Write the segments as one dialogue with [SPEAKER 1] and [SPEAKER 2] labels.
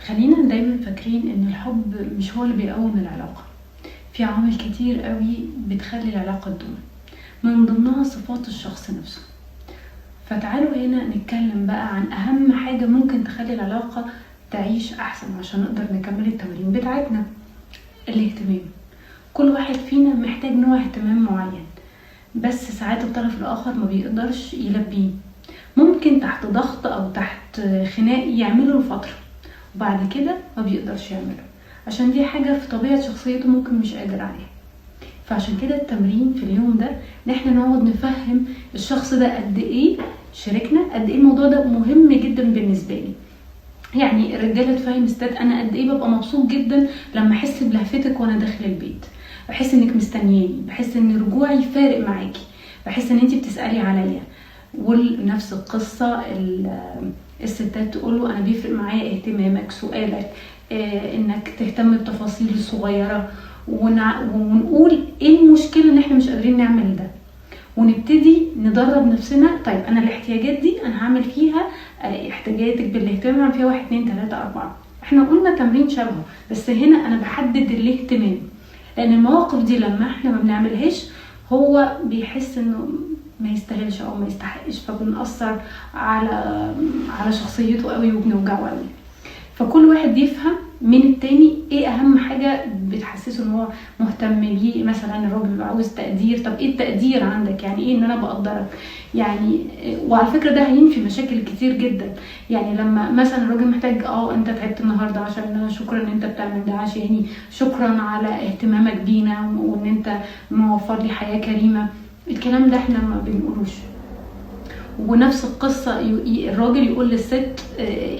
[SPEAKER 1] خلينا دايما فاكرين ان الحب مش هو اللي بيقوم العلاقة. في عوامل كتير قوي بتخلي العلاقة تدوم، من ضمنها صفات الشخص نفسه. فتعالوا هنا نتكلم بقى عن اهم حاجة ممكن تخلي العلاقة تعيش احسن عشان نقدر نكمل التمارين بتاعتنا. الاهتمام. كل واحد فينا محتاج نوع اهتمام معين، بس ساعات الطرف الاخر ما بيقدرش يلبيه. ممكن تحت ضغط او تحت خناق يعمله لفترة وبعد كده ما بيقدرش يعمله، عشان دي حاجة في طبيعة شخصيته ممكن مش قادر عليها. فعشان كده التمرين في اليوم ده ان احنا نقعد نفهم الشخص ده قد ايه شاركنا، قد ايه الموضوع ده مهم جدا بالنسبة لي. يعني الرجالة تفهم ستات انا قد ايه ببقى مبسوط جدا لما احس بلهفتك وانا داخل البيت، بحس انك مستنياني، بحس ان رجوعي فارق معاكي، بحس ان انتي بتسألي عليا. ونفس القصة الستات تقوله انا بيفرق معايا اهتمامك، سؤالك، انك تهتم بتفاصيل الصغيرة. ونقول ايه المشكلة ان احنا مش قادرين نعمل ده، ونبتدي ندرب نفسنا. طيب انا الاحتياجات دي انا هعمل فيها احتياجاتك بالاهتمام هعمل فيها 1 2 3 4. احنا قلنا تمرين شبهه، بس هنا انا بحدد الاهتمام، لان المواقف دي لما احنا ما بنعملهاش هو بيحس انه ما يستاهلش او ما يستحقش، فبنأثر على شخصيته قوي وبنوجعه قوي. فكل واحد يفهم من التاني ايه اهم حاجة بتحسسه ان هو مهتم بيه. مثلا الراجل بيبقى عاوز تقدير، طب ايه التقدير عندك؟ يعني ايه ان انا بقدرك؟ يعني وعلى فكرة ده هينفي مشاكل كتير جدا. يعني لما مثلا الراجل محتاج انت تعبت النهاردة عشان شكرا ان انت بتعمل ده عشاني، شكرا على اهتمامك بينا وان انت موفر لي حياة كريمة. الكلام ده احنا ما بنقولوش. ونفس القصة الراجل يقول للست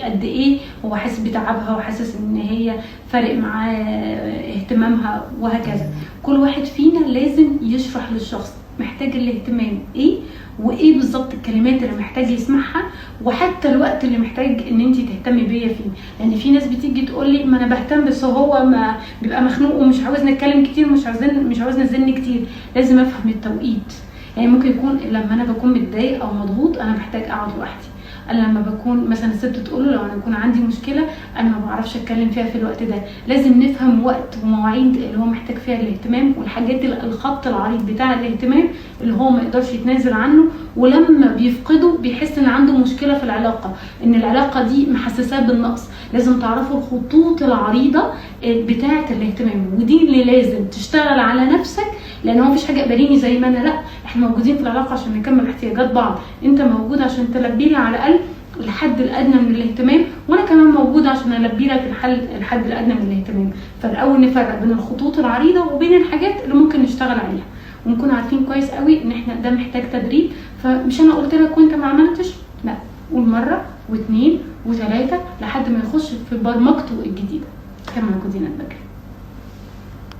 [SPEAKER 1] قد ايه هو حاسس بتعبها وحاسس ان هي فارق معاه اهتمامها وهكذا. كل واحد فينا لازم يشرح للشخص محتاج الاهتمام ايه، وايه بالظبط الكلمات اللي محتاج يسمعها، وحتى الوقت اللي محتاج ان انتي تهتمي بيا فيه. لان في ناس بتيجي تقول لي ما انا بهتم بس هو ما بيبقى مخنوق ومش عاوز نتكلم كتير، مش عاوز نزلني كتير. لازم افهم التوقيت. يعني ممكن يكون لما انا بكون متضايق او مضغوط انا محتاج اقعد لوحدي. انا لما بكون مثلا الست تقوله لو انا يكون عندي مشكله انا ما بعرفش اتكلم فيها في الوقت ده. لازم نفهم وقت ومواعيد اللي هو محتاج فيها الاهتمام، والحاجات الخط العريض بتاع الاهتمام اللي هو ما يقدرش يتنازل عنه. ولما بيفقده بيحس ان عنده مشكله في العلاقه، ان العلاقه دي محسساه بالنقص. لازم تعرفوا الخطوط العريضه بتاعه الاهتمام، ودي اللي لازم تشتغل على نفسك. لان هو مفيش حاجه قبليني زي ما انا، لا احنا موجودين في العلاقه عشان نكمل احتياجات بعض. انت موجود عشان تلبي لي على الاقل الحد الادنى من الاهتمام، وانا كمان موجوده عشان البي لك الحد الادنى من الاهتمام. فالاول نفرق بين الخطوط العريضه وبين الحاجات اللي ممكن نشتغل عليها، ونكون عارفين كويس قوي ان احنا ده محتاج تدريب. فمش انا قلت لك وانت ما عملتش، لا قول مره واثنين وثلاثه لحد ما يخش في برمجته الجديده. كان موجودين.